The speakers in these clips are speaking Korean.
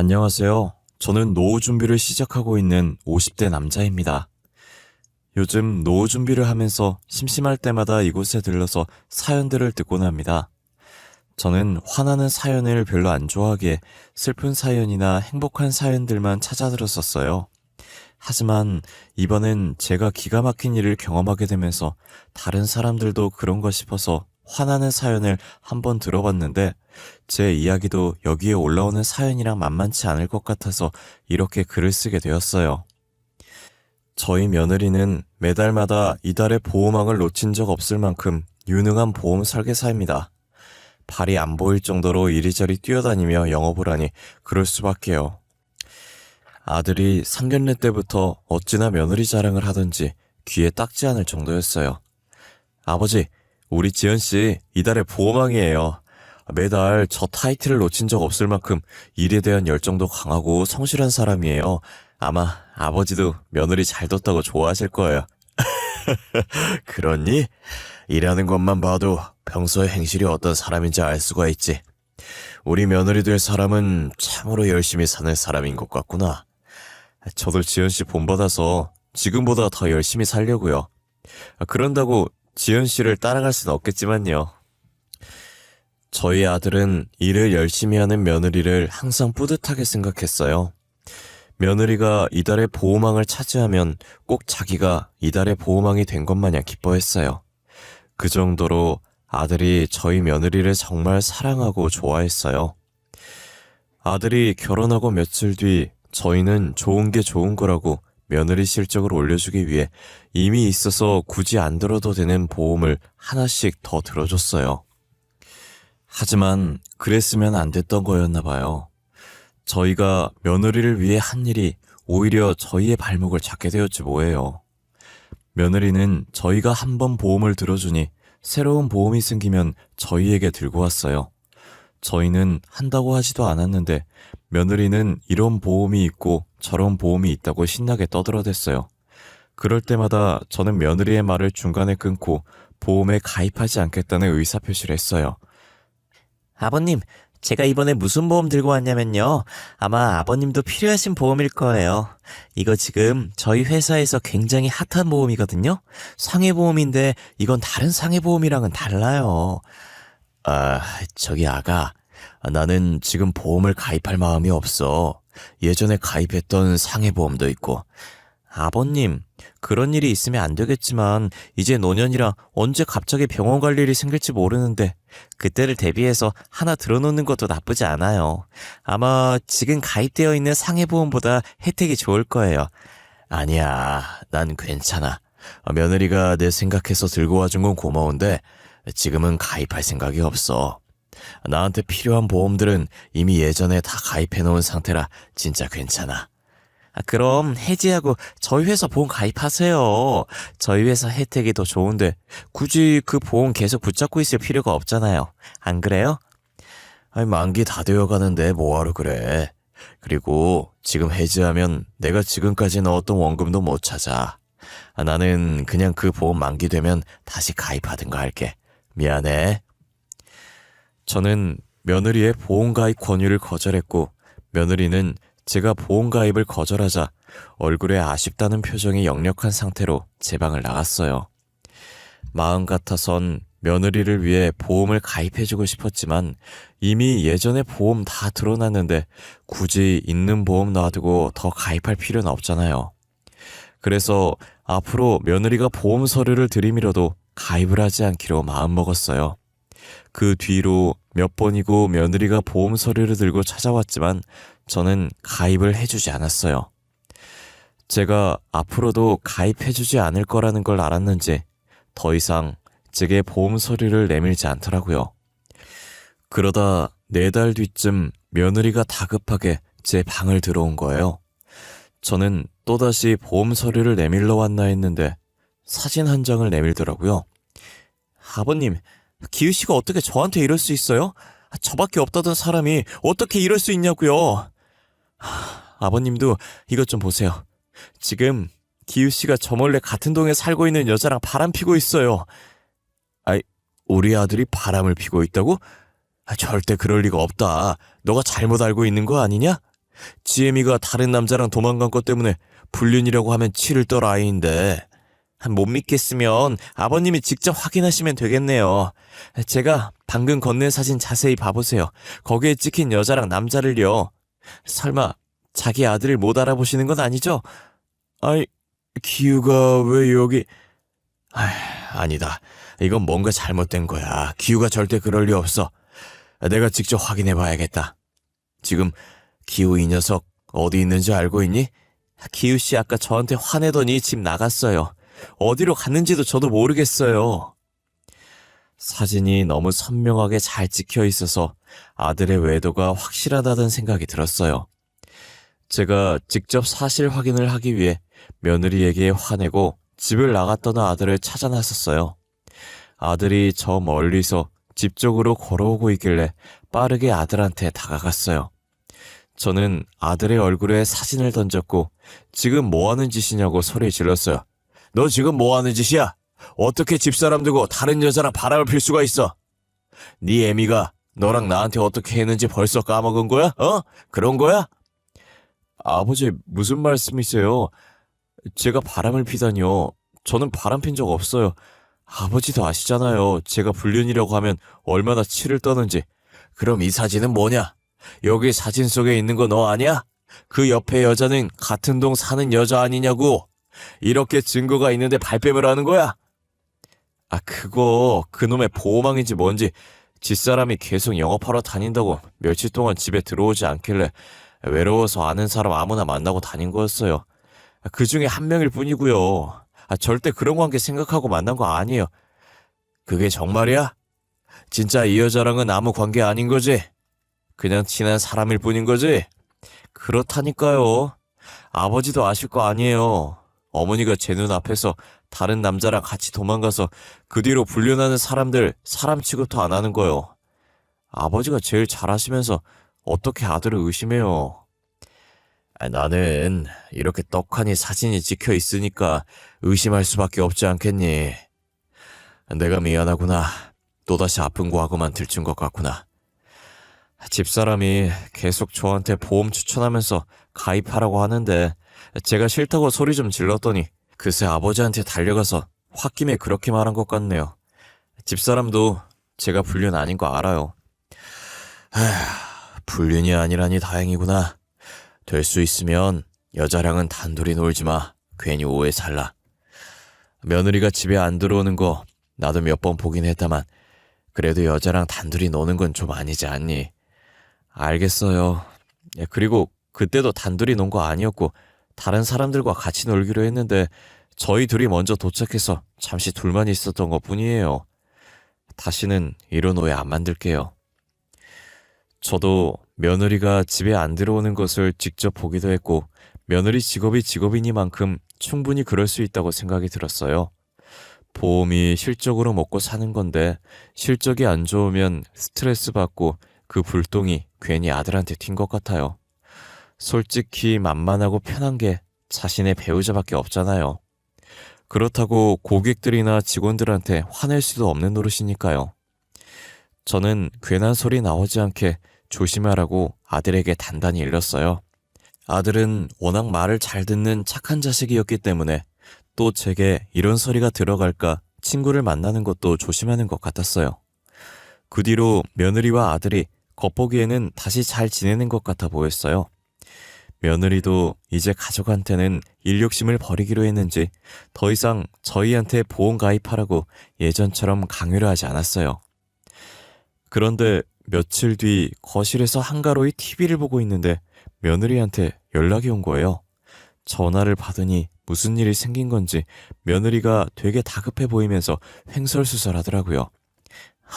안녕하세요. 저는 노후 준비를 시작하고 있는 50대 남자입니다. 요즘 노후 준비를 하면서 심심할 때마다 이곳에 들러서 사연들을 듣곤 합니다. 저는 화나는 사연을 별로 안 좋아하기에 슬픈 사연이나 행복한 사연들만 찾아 들었었어요. 하지만 이번엔 제가 기가 막힌 일을 경험하게 되면서 다른 사람들도 그런가 싶어서 화나는 사연을 한번 들어봤는데 제 이야기도 여기에 올라오는 사연이랑 만만치 않을 것 같아서 이렇게 글을 쓰게 되었어요. 저희 며느리는 매달마다 이달의 보호망을 놓친 적 없을 만큼 유능한 보험 설계사입니다. 발이 안 보일 정도로 이리저리 뛰어다니며 영업을 하니 그럴 수밖에요. 아들이 상견례 때부터 어찌나 며느리 자랑을 하던지 귀에 딱지 않을 정도였어요. 아버지, 우리 지연씨 이달의 보호망이에요. 매달 저 타이틀을 놓친 적 없을 만큼 일에 대한 열정도 강하고 성실한 사람이에요. 아마 아버지도 며느리 잘 뒀다고 좋아하실 거예요. 그렇니? 일하는 것만 봐도 평소에 행실이 어떤 사람인지 알 수가 있지. 우리 며느리 될 사람은 참으로 열심히 사는 사람인 것 같구나. 저도 지연씨 본받아서 지금보다 더 열심히 살려고요. 그런다고 지연씨를 따라갈 순 없겠지만요. 저희 아들은 일을 열심히 하는 며느리를 항상 뿌듯하게 생각했어요. 며느리가 이달의 보호망을 차지하면 꼭 자기가 이달의 보호망이 된 것 마냥 기뻐했어요. 그 정도로 아들이 저희 며느리를 정말 사랑하고 좋아했어요. 아들이 결혼하고 며칠 뒤 저희는 좋은 게 좋은 거라고 며느리 실적을 올려주기 위해 이미 있어서 굳이 안 들어도 되는 보험을 하나씩 더 들어줬어요. 하지만 그랬으면 안 됐던 거였나 봐요. 저희가 며느리를 위해 한 일이 오히려 저희의 발목을 잡게 되었지 뭐예요. 며느리는 저희가 한 번 보험을 들어주니 새로운 보험이 생기면 저희에게 들고 왔어요. 저희는 한다고 하지도 않았는데 며느리는 이런 보험이 있고 저런 보험이 있다고 신나게 떠들어댔어요. 그럴 때마다 저는 며느리의 말을 중간에 끊고 보험에 가입하지 않겠다는 의사표시를 했어요. 아버님, 제가 이번에 무슨 보험 들고 왔냐면요. 아마 아버님도 필요하신 보험일 거예요. 이거 지금 저희 회사에서 굉장히 핫한 보험이거든요. 상해보험인데 이건 다른 상해보험이랑은 달라요. 저기 아가, 나는 지금 보험을 가입할 마음이 없어. 예전에 가입했던 상해보험도 있고. 아버님, 그런 일이 있으면 안 되겠지만 이제 노년이라 언제 갑자기 병원 갈 일이 생길지 모르는데 그때를 대비해서 하나 들어놓는 것도 나쁘지 않아요. 아마 지금 가입되어 있는 상해보험보다 혜택이 좋을 거예요. 아니야, 난 괜찮아. 며느리가 내 생각해서 들고 와준 건 고마운데 지금은 가입할 생각이 없어. 나한테 필요한 보험들은 이미 예전에 다 가입해놓은 상태라 진짜 괜찮아. 그럼 해지하고 저희 회사 보험 가입하세요. 저희 회사 혜택이 더 좋은데 굳이 그 보험 계속 붙잡고 있을 필요가 없잖아요. 안 그래요? 아니, 만기 다 되어가는데 뭐하러 그래. 그리고 지금 해지하면 내가 지금까지 넣었던 원금도 못 찾아. 나는 그냥 그 보험 만기되면 다시 가입하든가 할게. 미안해. 저는 며느리의 보험 가입 권유를 거절했고 며느리는 제가 보험 가입을 거절하자 얼굴에 아쉽다는 표정이 역력한 상태로 제 방을 나갔어요. 마음 같아선 며느리를 위해 보험을 가입해주고 싶었지만 이미 예전에 보험 다 들어놨는데 굳이 있는 보험 놔두고 더 가입할 필요는 없잖아요. 그래서 앞으로 며느리가 보험 서류를 들이밀어도 가입을 하지 않기로 마음먹었어요. 그 뒤로 몇 번이고 며느리가 보험 서류를 들고 찾아왔지만 저는 가입을 해주지 않았어요. 제가 앞으로도 가입해주지 않을 거라는 걸 알았는지 더 이상 제게 보험 서류를 내밀지 않더라고요. 그러다 4달 뒤쯤 며느리가 다급하게 제 방을 들어온 거예요. 저는 또다시 보험 서류를 내밀러 왔나 했는데 사진 한 장을 내밀더라고요. 아버님, 기우 씨가 어떻게 저한테 이럴 수 있어요? 저밖에 없다던 사람이 어떻게 이럴 수 있냐고요. 아버님도 이것 좀 보세요. 지금 기우 씨가 저 몰래 같은 동에 살고 있는 여자랑 바람 피고 있어요. 우리 아들이 바람을 피고 있다고? 절대 그럴 리가 없다. 너가 잘못 알고 있는 거 아니냐? 지혜미가 다른 남자랑 도망간 것 때문에 불륜이라고 하면 치를 떨 아이인데. 못 믿겠으면 아버님이 직접 확인하시면 되겠네요. 제가 방금 건넨 사진 자세히 봐보세요. 거기에 찍힌 여자랑 남자를요. 설마 자기 아들을 못 알아보시는 건 아니죠? 아이, 기우가 왜 여기... 아니다. 이건 뭔가 잘못된 거야. 기우가 절대 그럴 리 없어. 내가 직접 확인해 봐야겠다. 지금 기우 이 녀석 어디 있는지 알고 있니? 기우 씨 아까 저한테 화내더니 집 나갔어요. 어디로 갔는지도 저도 모르겠어요. 사진이 너무 선명하게 잘 찍혀 있어서 아들의 외도가 확실하다는 생각이 들었어요. 제가 직접 사실 확인을 하기 위해 며느리에게 화내고 집을 나갔던 아들을 찾아 나섰어요. 아들이 저 멀리서 집 쪽으로 걸어오고 있길래 빠르게 아들한테 다가갔어요. 저는 아들의 얼굴에 사진을 던졌고 지금 뭐하는 짓이냐고 소리 질렀어요. 너 지금 뭐하는 짓이야? 어떻게 집사람 두고 다른 여자랑 바람을 필 수가 있어? 네 애미가 너랑 나한테 어떻게 했는지 벌써 까먹은 거야? 그런 거야? 아버지, 무슨 말씀이세요? 제가 바람을 피다니요. 저는 바람 핀 적 없어요. 아버지도 아시잖아요. 제가 불륜이라고 하면 얼마나 치를 떠는지. 그럼 이 사진은 뭐냐? 여기 사진 속에 있는 거 너 아니야? 그 옆에 여자는 같은 동 사는 여자 아니냐고. 이렇게 증거가 있는데 발뺌을 하는 거야? 그거 그놈의 보호망인지 뭔지 집사람이 계속 영업하러 다닌다고 며칠 동안 집에 들어오지 않길래 외로워서 아는 사람 아무나 만나고 다닌 거였어요. 그 중에 한 명일 뿐이고요. 절대 그런 관계 생각하고 만난 거 아니에요. 그게 정말이야? 진짜 이 여자랑은 아무 관계 아닌 거지? 그냥 친한 사람일 뿐인 거지? 그렇다니까요. 아버지도 아실 거 아니에요. 어머니가 제 눈앞에서 다른 남자랑 같이 도망가서 그 뒤로 불륜하는 사람들 사람 취급도 안 하는 거요. 아버지가 제일 잘하시면서 어떻게 아들을 의심해요? 나는 이렇게 떡하니 사진이 찍혀 있으니까 의심할 수밖에 없지 않겠니? 내가 미안하구나. 또다시 아픈 과거만 들춘 것 같구나. 집사람이 계속 저한테 보험 추천하면서 가입하라고 하는데 제가 싫다고 소리 좀 질렀더니 그새 아버지한테 달려가서 홧김에 그렇게 말한 것 같네요. 집사람도 제가 불륜 아닌 거 알아요. 불륜이 아니라니 다행이구나. 될 수 있으면 여자랑은 단둘이 놀지 마. 괜히 오해 살라. 며느리가 집에 안 들어오는 거 나도 몇 번 보긴 했다만 그래도 여자랑 단둘이 노는 건 좀 아니지 않니? 알겠어요. 그리고 그때도 단둘이 논 거 아니었고 다른 사람들과 같이 놀기로 했는데 저희 둘이 먼저 도착해서 잠시 둘만 있었던 것 뿐이에요. 다시는 이런 오해 안 만들게요. 저도 며느리가 집에 안 들어오는 것을 직접 보기도 했고 며느리 직업이 직업이니만큼 충분히 그럴 수 있다고 생각이 들었어요. 보험이 실적으로 먹고 사는 건데 실적이 안 좋으면 스트레스 받고 그 불똥이 괜히 아들한테 튄 것 같아요. 솔직히 만만하고 편한 게 자신의 배우자밖에 없잖아요. 그렇다고 고객들이나 직원들한테 화낼 수도 없는 노릇이니까요. 저는 괜한 소리 나오지 않게 조심하라고 아들에게 단단히 일렀어요. 아들은 워낙 말을 잘 듣는 착한 자식이었기 때문에 또 제게 이런 소리가 들어갈까 친구를 만나는 것도 조심하는 것 같았어요. 그 뒤로 며느리와 아들이 겉보기에는 다시 잘 지내는 것 같아 보였어요. 며느리도 이제 가족한테는 일 욕심을 버리기로 했는지 더 이상 저희한테 보험 가입하라고 예전처럼 강요를 하지 않았어요. 그런데 며칠 뒤 거실에서 한가로이 TV를 보고 있는데 며느리한테 연락이 온 거예요. 전화를 받으니 무슨 일이 생긴 건지 며느리가 되게 다급해 보이면서 횡설수설하더라고요.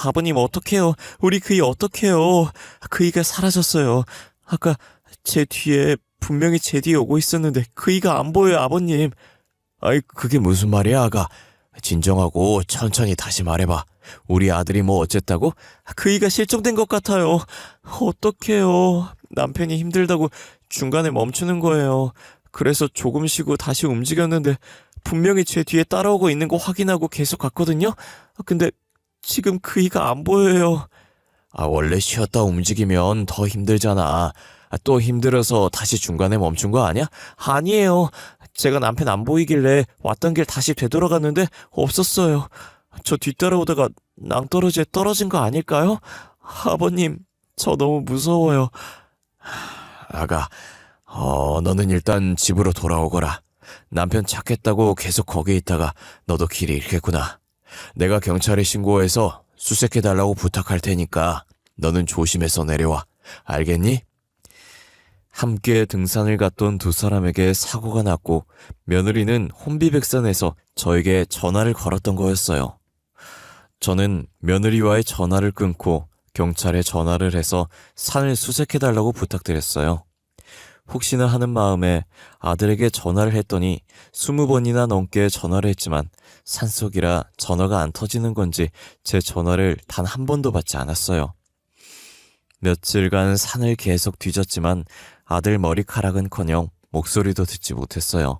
아버님 어떡해요? 우리 그이 어떡해요? 그이가 사라졌어요. 아까 제 뒤에 분명히 제 뒤에 오고 있었는데 그이가 안 보여요, 아버님. 아이, 그게 무슨 말이야, 아가? 진정하고 천천히 다시 말해봐. 우리 아들이 뭐 어쨌다고? 그이가 실종된 것 같아요. 어떡해요. 남편이 힘들다고 중간에 멈추는 거예요. 그래서 조금 쉬고 다시 움직였는데 분명히 제 뒤에 따라오고 있는 거 확인하고 계속 갔거든요. 근데 지금 그이가 안 보여요. 원래 쉬었다 움직이면 더 힘들잖아. 또 힘들어서 다시 중간에 멈춘 거 아니야? 아니에요. 제가 남편 안 보이길래 왔던 길 다시 되돌아갔는데 없었어요. 저 뒤따라오다가 낭떠러지에 떨어진 거 아닐까요? 아버님, 저 너무 무서워요. 아가, 너는 일단 집으로 돌아오거라. 남편 찾겠다고 계속 거기 있다가 너도 길을 잃겠구나. 내가 경찰에 신고해서 수색해달라고 부탁할 테니까 너는 조심해서 내려와. 알겠니? 함께 등산을 갔던 두 사람에게 사고가 났고 며느리는 혼비백산해서 저에게 전화를 걸었던 거였어요. 저는 며느리와의 전화를 끊고 경찰에 전화를 해서 산을 수색해달라고 부탁드렸어요. 혹시나 하는 마음에 아들에게 전화를 했더니 20번이나 넘게 전화를 했지만 산속이라 전화가 안 터지는 건지 제 전화를 단 한 번도 받지 않았어요. 며칠간 산을 계속 뒤졌지만 아들 머리카락은커녕 목소리도 듣지 못했어요.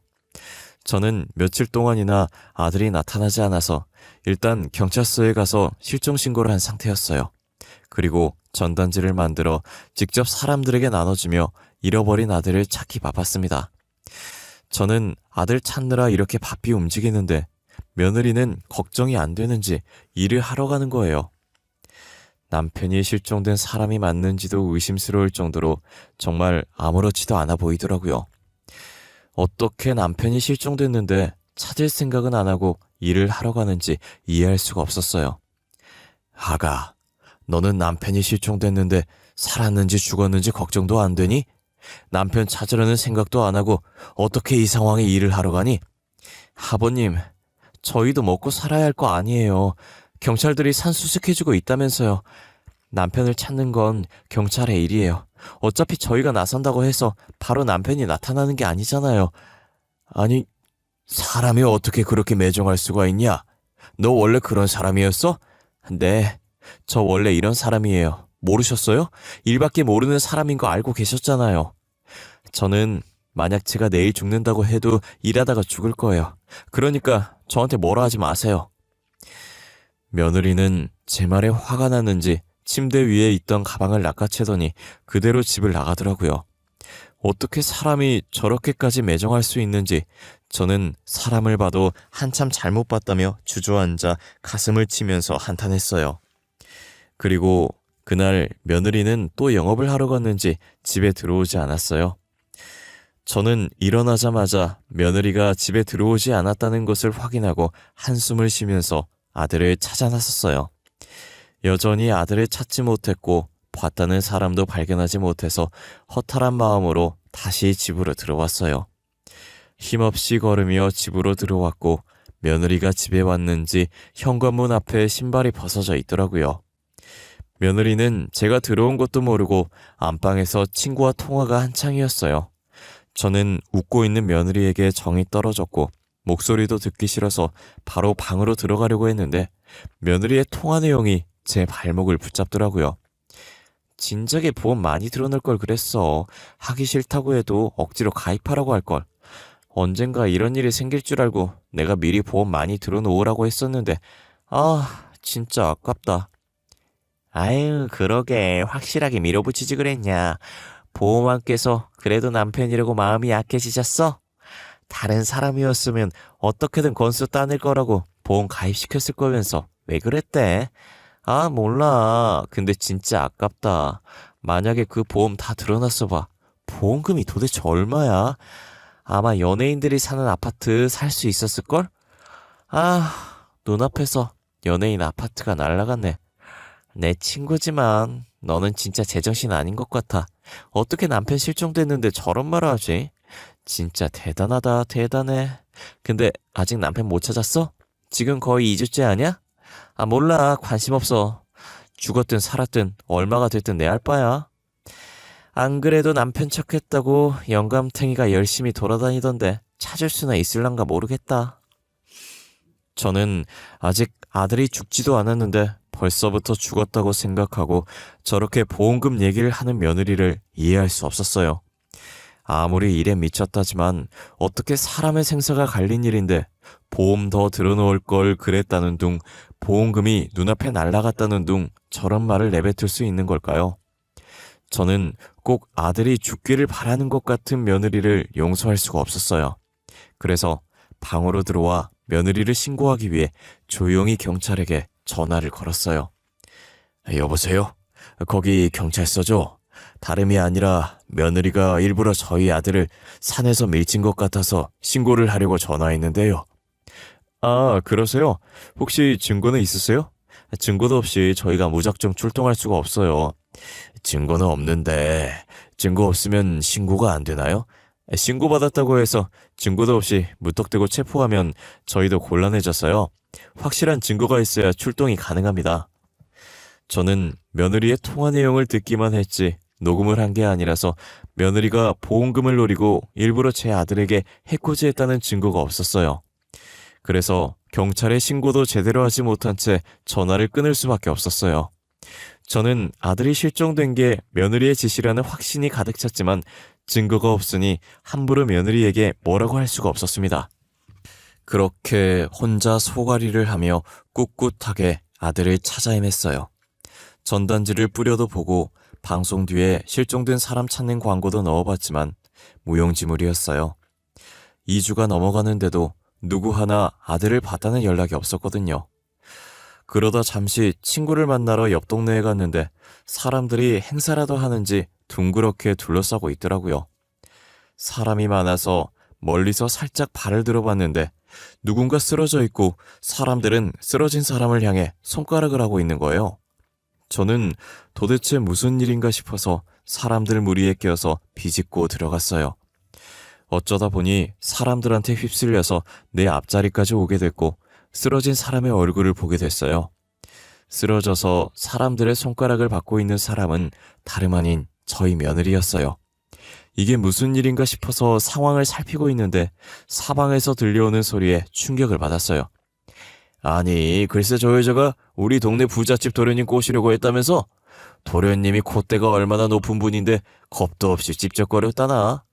저는 며칠 동안이나 아들이 나타나지 않아서 일단 경찰서에 가서 실종 신고를 한 상태였어요. 그리고 전단지를 만들어 직접 사람들에게 나눠주며 잃어버린 아들을 찾기 바빴습니다. 저는 아들 찾느라 이렇게 바삐 움직이는데 며느리는 걱정이 안 되는지 일을 하러 가는 거예요. 남편이 실종된 사람이 맞는지도 의심스러울 정도로 정말 아무렇지도 않아 보이더라고요. 어떻게 남편이 실종됐는데 찾을 생각은 안 하고 일을 하러 가는지 이해할 수가 없었어요. 아가, 너는 남편이 실종됐는데 살았는지 죽었는지 걱정도 안 되니? 남편 찾으려는 생각도 안 하고 어떻게 이 상황에 일을 하러 가니? 아버님, 저희도 먹고 살아야 할 거 아니에요. 경찰들이 산 수색해주고 있다면서요. 남편을 찾는 건 경찰의 일이에요. 어차피 저희가 나선다고 해서 바로 남편이 나타나는 게 아니잖아요. 아니, 사람이 어떻게 그렇게 매정할 수가 있냐? 너 원래 그런 사람이었어? 네, 저 원래 이런 사람이에요. 모르셨어요? 일밖에 모르는 사람인 거 알고 계셨잖아요. 저는 만약 제가 내일 죽는다고 해도 일하다가 죽을 거예요. 그러니까 저한테 뭐라 하지 마세요. 며느리는 제 말에 화가 났는지 침대 위에 있던 가방을 낚아채더니 그대로 집을 나가더라고요. 어떻게 사람이 저렇게까지 매정할 수 있는지 저는 사람을 봐도 한참 잘못 봤다며 주저앉아 가슴을 치면서 한탄했어요. 그리고 그날 며느리는 또 영업을 하러 갔는지 집에 들어오지 않았어요. 저는 일어나자마자 며느리가 집에 들어오지 않았다는 것을 확인하고 한숨을 쉬면서 아들을 찾아 나섰어요. 여전히 아들을 찾지 못했고 봤다는 사람도 발견하지 못해서 허탈한 마음으로 다시 집으로 들어왔어요. 힘없이 걸으며 집으로 들어왔고 며느리가 집에 왔는지 현관문 앞에 신발이 벗어져 있더라고요. 며느리는 제가 들어온 것도 모르고 안방에서 친구와 통화가 한창이었어요. 저는 웃고 있는 며느리에게 정이 떨어졌고 목소리도 듣기 싫어서 바로 방으로 들어가려고 했는데 며느리의 통화 내용이 제 발목을 붙잡더라고요. 진작에 보험 많이 들어놓을 걸 그랬어. 하기 싫다고 해도 억지로 가입하라고 할 걸. 언젠가 이런 일이 생길 줄 알고 내가 미리 보험 많이 들어놓으라고 했었는데 진짜 아깝다. 아유, 그러게 확실하게 밀어붙이지 그랬냐. 보험왕께서 그래도 남편이라고 마음이 약해지셨어? 다른 사람이었으면 어떻게든 건수 따낼 거라고 보험 가입시켰을 거면서 왜 그랬대? 몰라. 근데 진짜 아깝다. 만약에 그 보험 다 들어놨어 봐. 보험금이 도대체 얼마야? 아마 연예인들이 사는 아파트 살 수 있었을걸? 눈앞에서 연예인 아파트가 날아갔네. 내 친구지만 너는 진짜 제정신 아닌 것 같아. 어떻게 남편 실종됐는데 저런 말을 하지? 진짜 대단하다, 대단해. 근데 아직 남편 못 찾았어? 지금 거의 2주째 아냐? 몰라. 관심 없어. 죽었든 살았든 얼마가 됐든 내 알 바야. 안 그래도 남편 척했다고 영감탱이가 열심히 돌아다니던데 찾을 수나 있을란가 모르겠다. 저는 아직 아들이 죽지도 않았는데 벌써부터 죽었다고 생각하고 저렇게 보험금 얘기를 하는 며느리를 이해할 수 없었어요. 아무리 일에 미쳤다지만 어떻게 사람의 생사가 갈린 일인데 보험 더 들어놓을 걸 그랬다는 둥, 보험금이 눈앞에 날아갔다는 둥 저런 말을 내뱉을 수 있는 걸까요? 저는 꼭 아들이 죽기를 바라는 것 같은 며느리를 용서할 수가 없었어요. 그래서 방으로 들어와 며느리를 신고하기 위해 조용히 경찰에게 전화를 걸었어요. 여보세요? 거기 경찰서죠? 다름이 아니라 며느리가 일부러 저희 아들을 산에서 밀친 것 같아서 신고를 하려고 전화했는데요. 아, 그러세요? 혹시 증거는 있으세요? 증거도 없이 저희가 무작정 출동할 수가 없어요. 증거는 없는데 증거 없으면 신고가 안 되나요? 신고받았다고 해서 증거도 없이 무턱대고 체포하면 저희도 곤란해져서요. 확실한 증거가 있어야 출동이 가능합니다. 저는 며느리의 통화 내용을 듣기만 했지 녹음을 한 게 아니라서 며느리가 보험금을 노리고 일부러 제 아들에게 해코지했다는 증거가 없었어요. 그래서 경찰에 신고도 제대로 하지 못한 채 전화를 끊을 수밖에 없었어요. 저는 아들이 실종된 게 며느리의 짓이라는 확신이 가득 찼지만 증거가 없으니 함부로 며느리에게 뭐라고 할 수가 없었습니다. 그렇게 혼자 소가리를 하며 꿋꿋하게 아들을 찾아 헤맸어요. 전단지를 뿌려도 보고 방송 뒤에 실종된 사람 찾는 광고도 넣어봤지만 무용지물이었어요. 2주가 넘어가는데도 누구 하나 아들을 봤다는 연락이 없었거든요. 그러다 잠시 친구를 만나러 옆 동네에 갔는데 사람들이 행사라도 하는지 둥그렇게 둘러싸고 있더라고요. 사람이 많아서 멀리서 살짝 발을 들어봤는데 누군가 쓰러져 있고 사람들은 쓰러진 사람을 향해 손가락을 하고 있는 거예요. 저는 도대체 무슨 일인가 싶어서 사람들 무리에 껴서 비집고 들어갔어요. 어쩌다 보니 사람들한테 휩쓸려서 내 앞자리까지 오게 됐고 쓰러진 사람의 얼굴을 보게 됐어요. 쓰러져서 사람들의 손가락을 받고 있는 사람은 다름 아닌 저희 며느리였어요. 이게 무슨 일인가 싶어서 상황을 살피고 있는데 사방에서 들려오는 소리에 충격을 받았어요. 아니, 글쎄 저 여자가 우리 동네 부잣집 도련님 꼬시려고 했다면서? 도련님이 콧대가 얼마나 높은 분인데 겁도 없이 찝쩍거렸다나?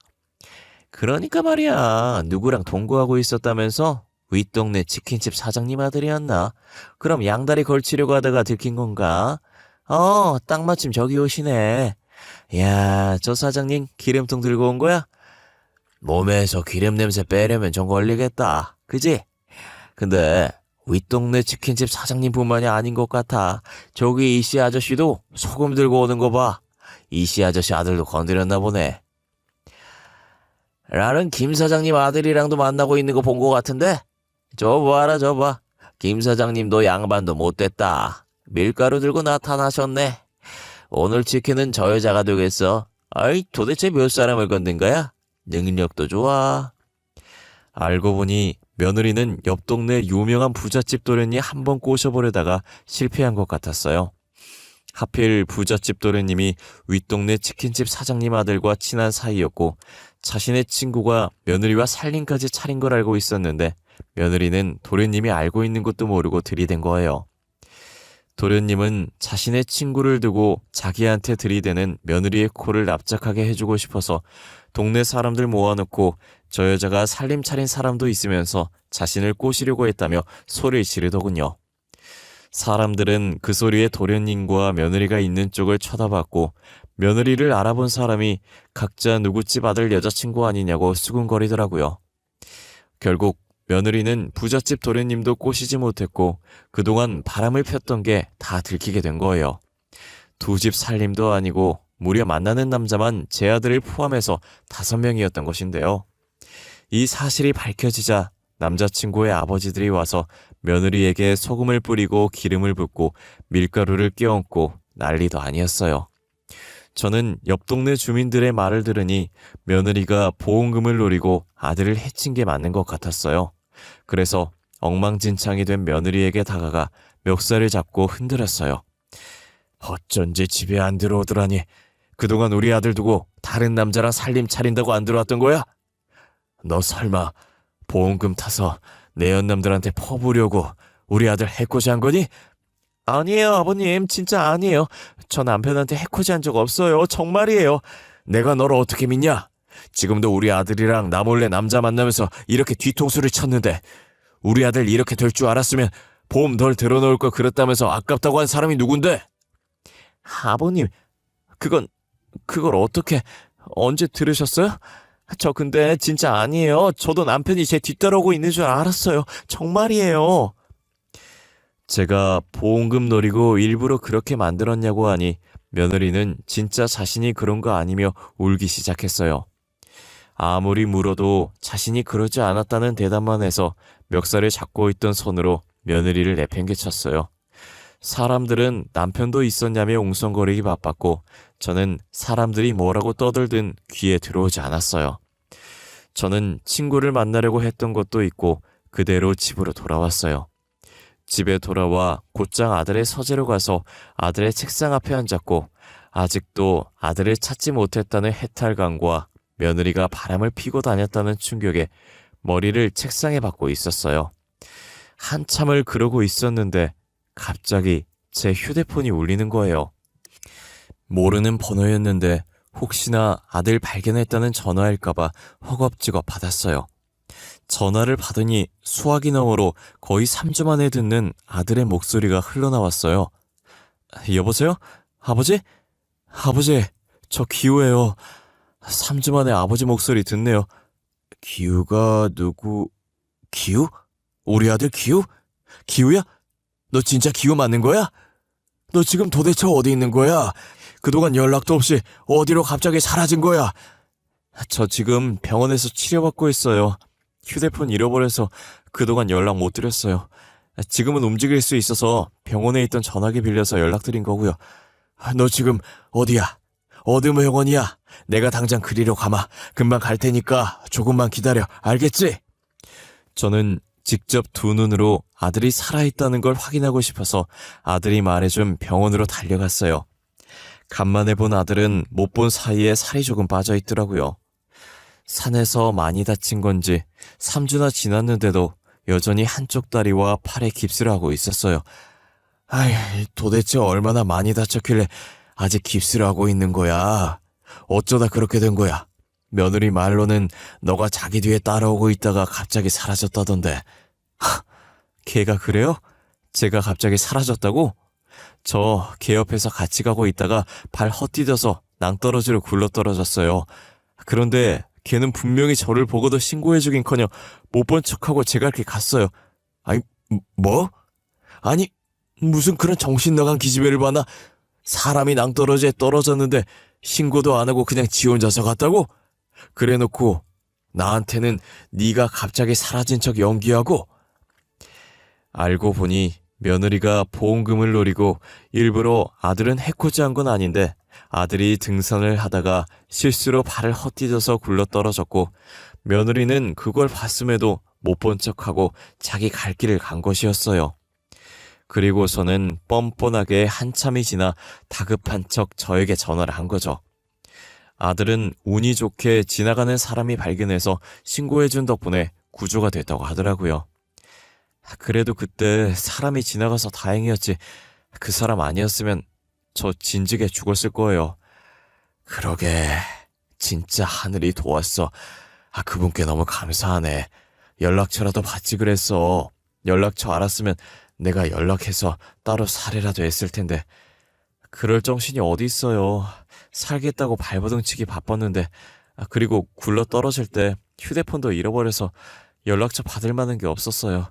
그러니까 말이야, 누구랑 동거하고 있었다면서? 윗동네 치킨집 사장님 아들이었나? 그럼 양다리 걸치려고 하다가 들킨 건가? 딱 마침 저기 오시네. 야, 저 사장님 기름통 들고 온 거야? 몸에서 기름 냄새 빼려면 좀 걸리겠다. 그지? 근데 윗동네 치킨집 사장님뿐만이 아닌 것 같아. 저기 이씨 아저씨도 소금 들고 오는 거 봐. 이씨 아저씨 아들도 건드렸나 보네. 나는 김 사장님 아들이랑도 만나고 있는 거 본 거 같은데? 저 봐라 저 봐. 김 사장님도 양반도 못됐다. 밀가루 들고 나타나셨네. 오늘 치킨은 저 여자가 되겠어. 아이, 도대체 몇 사람을 건든 거야? 능력도 좋아. 알고 보니 며느리는 옆 동네 유명한 부잣집 도련님 한 번 꼬셔보려다가 실패한 것 같았어요. 하필 부잣집 도련님이 윗동네 치킨집 사장님 아들과 친한 사이였고 자신의 친구가 며느리와 살림까지 차린 걸 알고 있었는데 며느리는 도련님이 알고 있는 것도 모르고 들이댄 거예요. 도련님은 자신의 친구를 두고 자기한테 들이대는 며느리의 코를 납작하게 해주고 싶어서 동네 사람들 모아놓고 저 여자가 살림 차린 사람도 있으면서 자신을 꼬시려고 했다며 소리를 지르더군요. 사람들은 그 소리에 도련님과 며느리가 있는 쪽을 쳐다봤고 며느리를 알아본 사람이 각자 누구 집 아들 여자친구 아니냐고 수군거리더라고요. 결국 며느리는 부잣집 도련님도 꼬시지 못했고 그동안 바람을 폈던 게 다 들키게 된 거예요. 두 집 살림도 아니고 무려 만나는 남자만 제 아들을 포함해서 5명이었던 것인데요. 이 사실이 밝혀지자 남자친구의 아버지들이 와서 며느리에게 소금을 뿌리고 기름을 붓고 밀가루를 끼얹고 난리도 아니었어요. 저는 옆 동네 주민들의 말을 들으니 며느리가 보험금을 노리고 아들을 해친 게 맞는 것 같았어요. 그래서 엉망진창이 된 며느리에게 다가가 멱살을 잡고 흔들었어요. 어쩐지 집에 안 들어오더라니. 그동안 우리 아들 두고 다른 남자랑 살림 차린다고 안 들어왔던 거야? 너 설마 보험금 타서 내 연남들한테 퍼부려고 우리 아들 해코지한 거니? 아니에요, 아버님. 진짜 아니에요. 저 남편한테 해코지한 적 없어요. 정말이에요. 내가 너를 어떻게 믿냐? 지금도 우리 아들이랑 나 몰래 남자 만나면서 이렇게 뒤통수를 쳤는데 우리 아들 이렇게 될 줄 알았으면 보험 덜 들어놓을 걸 그랬다면서 아깝다고 한 사람이 누군데? 아버님, 그건 그걸 어떻게, 언제 들으셨어요? 저 근데 진짜 아니에요. 저도 남편이 제 뒤따르고 있는 줄 알았어요. 정말이에요. 제가 보험금 노리고 일부러 그렇게 만들었냐고 하니 며느리는 진짜 자신이 그런 거 아니며 울기 시작했어요. 아무리 물어도 자신이 그러지 않았다는 대답만 해서 멱살을 잡고 있던 손으로 며느리를 내팽개쳤어요. 사람들은 남편도 있었냐며 웅성거리기 바빴고 저는 사람들이 뭐라고 떠들든 귀에 들어오지 않았어요. 저는 친구를 만나려고 했던 것도 있고 그대로 집으로 돌아왔어요. 집에 돌아와 곧장 아들의 서재로 가서 아들의 책상 앞에 앉았고 아직도 아들을 찾지 못했다는 해탈감과 며느리가 바람을 피고 다녔다는 충격에 머리를 책상에 박고 있었어요. 한참을 그러고 있었는데 갑자기 제 휴대폰이 울리는 거예요. 모르는 번호였는데 혹시나 아들 발견했다는 전화일까봐 허겁지겁 받았어요. 전화를 받으니 수화기 너머로 거의 3주 만에 듣는 아들의 목소리가 흘러나왔어요. 여보세요? 아버지? 아버지, 저 기우예요. 3주 만에 아버지 목소리 듣네요. 기우가 누구? 기우? 우리 아들 기우? 기우야? 너 진짜 기우 맞는 거야? 너 지금 도대체 어디 있는 거야? 그동안 연락도 없이 어디로 갑자기 사라진 거야? 저 지금 병원에서 치료받고 있어요. 휴대폰 잃어버려서 그동안 연락 못 드렸어요. 지금은 움직일 수 있어서 병원에 있던 전화기 빌려서 연락드린 거고요. 너 지금 어디야? 어느 병원이야? 내가 당장 그리로 가마. 금방 갈 테니까 조금만 기다려. 알겠지? 저는 직접 두 눈으로 아들이 살아있다는 걸 확인하고 싶어서 아들이 말해준 병원으로 달려갔어요. 간만에 본 아들은 못 본 사이에 살이 조금 빠져 있더라고요. 산에서 많이 다친 건지 3주나 지났는데도 여전히 한쪽 다리와 팔에 깁스를 하고 있었어요. 아이, 도대체 얼마나 많이 다쳤길래 아직 깁스를 하고 있는 거야? 어쩌다 그렇게 된 거야? 며느리 말로는 너가 자기 뒤에 따라오고 있다가 갑자기 사라졌다던데. 걔가 그래요? 제가 갑자기 사라졌다고? 저 걔 옆에서 같이 가고 있다가 발 헛디뎌서 낭떠러지로 굴러떨어졌어요. 그런데 걔는 분명히 저를 보고도 신고해주긴커녕 못 본 척하고 제 갈 길 갔어요. 아니, 뭐? 아니, 무슨 그런 정신 나간 기집애를 봤나? 사람이 낭떠러지에 떨어졌는데 신고도 안 하고 그냥 지 혼자서 갔다고? 그래놓고 나한테는 네가 갑자기 사라진 척 연기하고. 알고 보니 며느리가 보험금을 노리고 일부러 아들은 해코지한 건 아닌데 아들이 등산을 하다가 실수로 발을 헛디뎌서 굴러떨어졌고 며느리는 그걸 봤음에도 못 본 척하고 자기 갈 길을 간 것이었어요. 그리고서는 뻔뻔하게 한참이 지나 다급한 척 저에게 전화를 한 거죠. 아들은 운이 좋게 지나가는 사람이 발견해서 신고해준 덕분에 구조가 됐다고 하더라고요. 그래도 그때 사람이 지나가서 다행이었지 그 사람 아니었으면 저 진즉에 죽었을 거예요. 그러게 진짜 하늘이 도왔어. 그분께 너무 감사하네. 연락처라도 받지 그랬어. 연락처 알았으면 내가 연락해서 따로 살해라도 했을 텐데. 그럴 정신이 어디 있어요. 살겠다고 발버둥 치기 바빴는데. 그리고 굴러 떨어질 때 휴대폰도 잃어버려서 연락처 받을 만한 게 없었어요.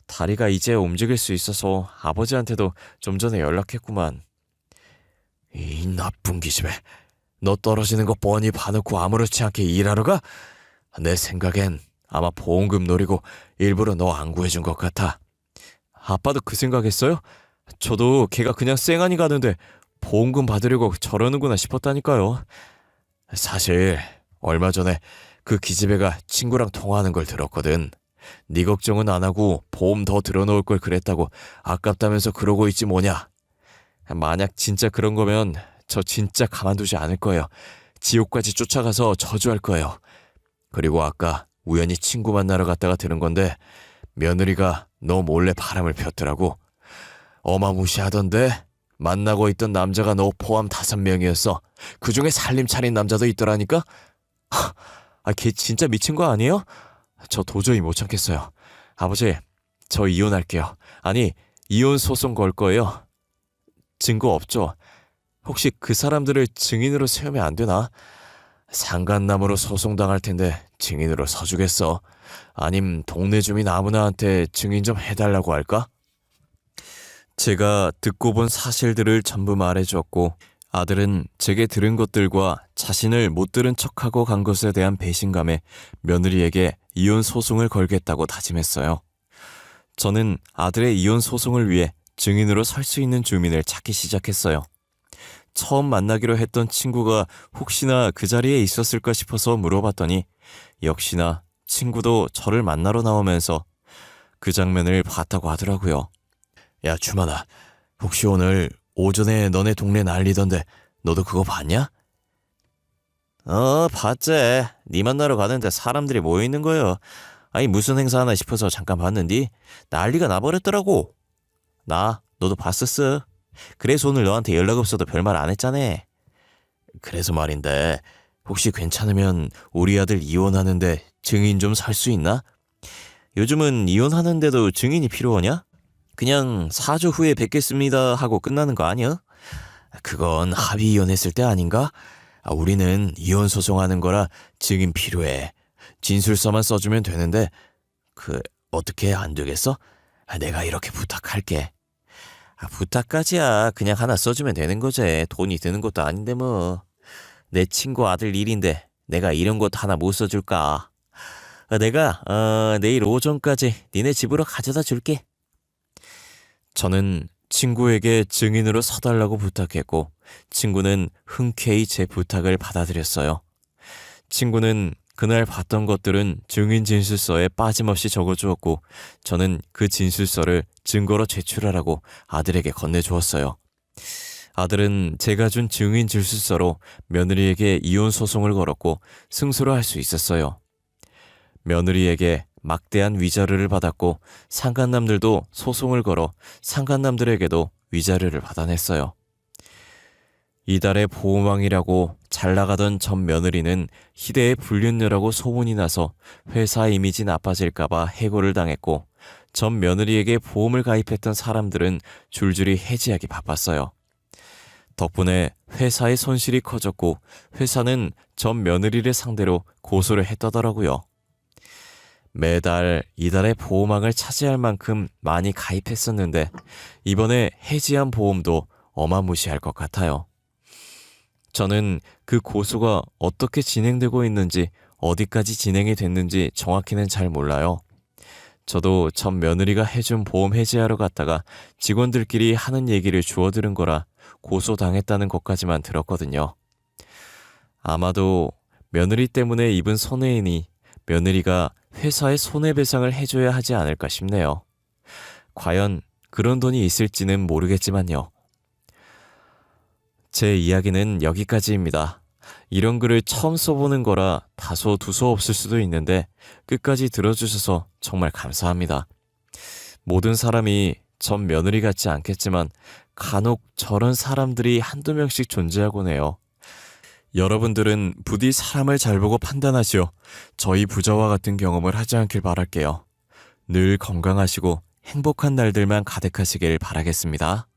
다리가 이제 움직일 수 있어서 아버지한테도 좀 전에 연락했구만. 이 나쁜 기집애. 너 떨어지는 거 뻔히 봐놓고 아무렇지 않게 일하러 가? 내 생각엔 아마 보험금 노리고 일부러 너 안 구해준 것 같아. 아빠도 그 생각했어요? 저도 걔가 그냥 쌩하니 가는데 보험금 받으려고 저러는구나 싶었다니까요. 사실 얼마 전에 그 기집애가 친구랑 통화하는 걸 들었거든. 네 걱정은 안 하고 보험 더 들어놓을 걸 그랬다고 아깝다면서 그러고 있지 뭐냐. 만약 진짜 그런 거면 저 진짜 가만두지 않을 거예요. 지옥까지 쫓아가서 저주할 거예요. 그리고 아까 우연히 친구 만나러 갔다가 들은 건데 며느리가 너 몰래 바람을 폈더라고. 어마무시하던데 만나고 있던 남자가 너 포함 5명이었어. 그중에 살림 차린 남자도 있더라니까. 걔 진짜 미친 거 아니에요? 저 도저히 못 참겠어요. 아버지, 저 이혼할게요. 아니, 이혼 소송 걸 거예요. 증거 없죠? 혹시 그 사람들을 증인으로 세우면 안 되나? 상간남으로 소송당할 텐데 증인으로 서주겠어? 아님 동네 주민 아무나한테 증인 좀 해달라고 할까? 제가 듣고 본 사실들을 전부 말해주었고 아들은 제게 들은 것들과 자신을 못 들은 척하고 간 것에 대한 배신감에 며느리에게 이혼 소송을 걸겠다고 다짐했어요. 저는 아들의 이혼 소송을 위해 증인으로 설 수 있는 주민을 찾기 시작했어요. 처음 만나기로 했던 친구가 혹시나 그 자리에 있었을까 싶어서 물어봤더니 역시나 친구도 저를 만나러 나오면서 그 장면을 봤다고 하더라고요. 야, 주만아, 혹시 오늘 오전에 너네 동네 난리던데 너도 그거 봤냐? 봤지. 네 만나러 가는데 사람들이 모여있는 거요. 아니 무슨 행사 하나 싶어서 잠깐 봤는디 난리가 나버렸더라고. 너도 봤었어. 그래서 오늘 너한테 연락 없어도 별말 안 했잖아. 그래서 말인데 혹시 괜찮으면 우리 아들 이혼하는데 증인 좀 살 수 있나? 요즘은 이혼하는데도 증인이 필요하냐? 그냥 4주 후에 뵙겠습니다 하고 끝나는 거 아니야? 그건 합의 이혼했을 때 아닌가? 우리는 이혼 소송하는 거라 증인 필요해. 진술서만 써주면 되는데 어떻게 안 되겠어? 내가 이렇게 부탁할게. 부탁까지야. 그냥 하나 써주면 되는 거지. 돈이 드는 것도 아닌데 뭐. 내 친구 아들 일인데 내가 이런 것 하나 못 써줄까? 내가 내일 오전까지 니네 집으로 가져다 줄게. 저는 친구에게 증인으로 서달라고 부탁했고 친구는 흔쾌히 제 부탁을 받아들였어요. 친구는 그날 봤던 것들은 증인 진술서에 빠짐없이 적어주었고 저는 그 진술서를 증거로 제출하라고 아들에게 건네주었어요. 아들은 제가 준 증인 진술서로 며느리에게 이혼 소송을 걸었고 승소를 할 수 있었어요. 며느리에게 막대한 위자료를 받았고 상간남들도 소송을 걸어 상간남들에게도 위자료를 받아냈어요. 이달의 보험왕이라고 잘 나가던 전 며느리는 희대의 불륜녀라고 소문이 나서 회사 이미지 나빠질까봐 해고를 당했고 전 며느리에게 보험을 가입했던 사람들은 줄줄이 해지하기 바빴어요. 덕분에 회사의 손실이 커졌고 회사는 전 며느리를 상대로 고소를 했더더라고요. 매달 이달의 보험왕을 차지할 만큼 많이 가입했었는데 이번에 해지한 보험도 어마무시할 것 같아요. 저는 그 고소가 어떻게 진행되고 있는지 어디까지 진행이 됐는지 정확히는 잘 몰라요. 저도 전 며느리가 해준 보험 해지하러 갔다가 직원들끼리 하는 얘기를 주워들은 거라 고소당했다는 것까지만 들었거든요. 아마도 며느리 때문에 입은 손해이니 며느리가 회사에 손해배상을 해줘야 하지 않을까 싶네요. 과연 그런 돈이 있을지는 모르겠지만요. 제 이야기는 여기까지입니다. 이런 글을 처음 써보는 거라 다소 두서없을 수도 있는데 끝까지 들어주셔서 정말 감사합니다. 모든 사람이 전 며느리 같지 않겠지만 간혹 저런 사람들이 한두 명씩 존재하곤 해요. 여러분들은 부디 사람을 잘 보고 판단하시오. 저희 부자와 같은 경험을 하지 않길 바랄게요. 늘 건강하시고 행복한 날들만 가득하시길 바라겠습니다.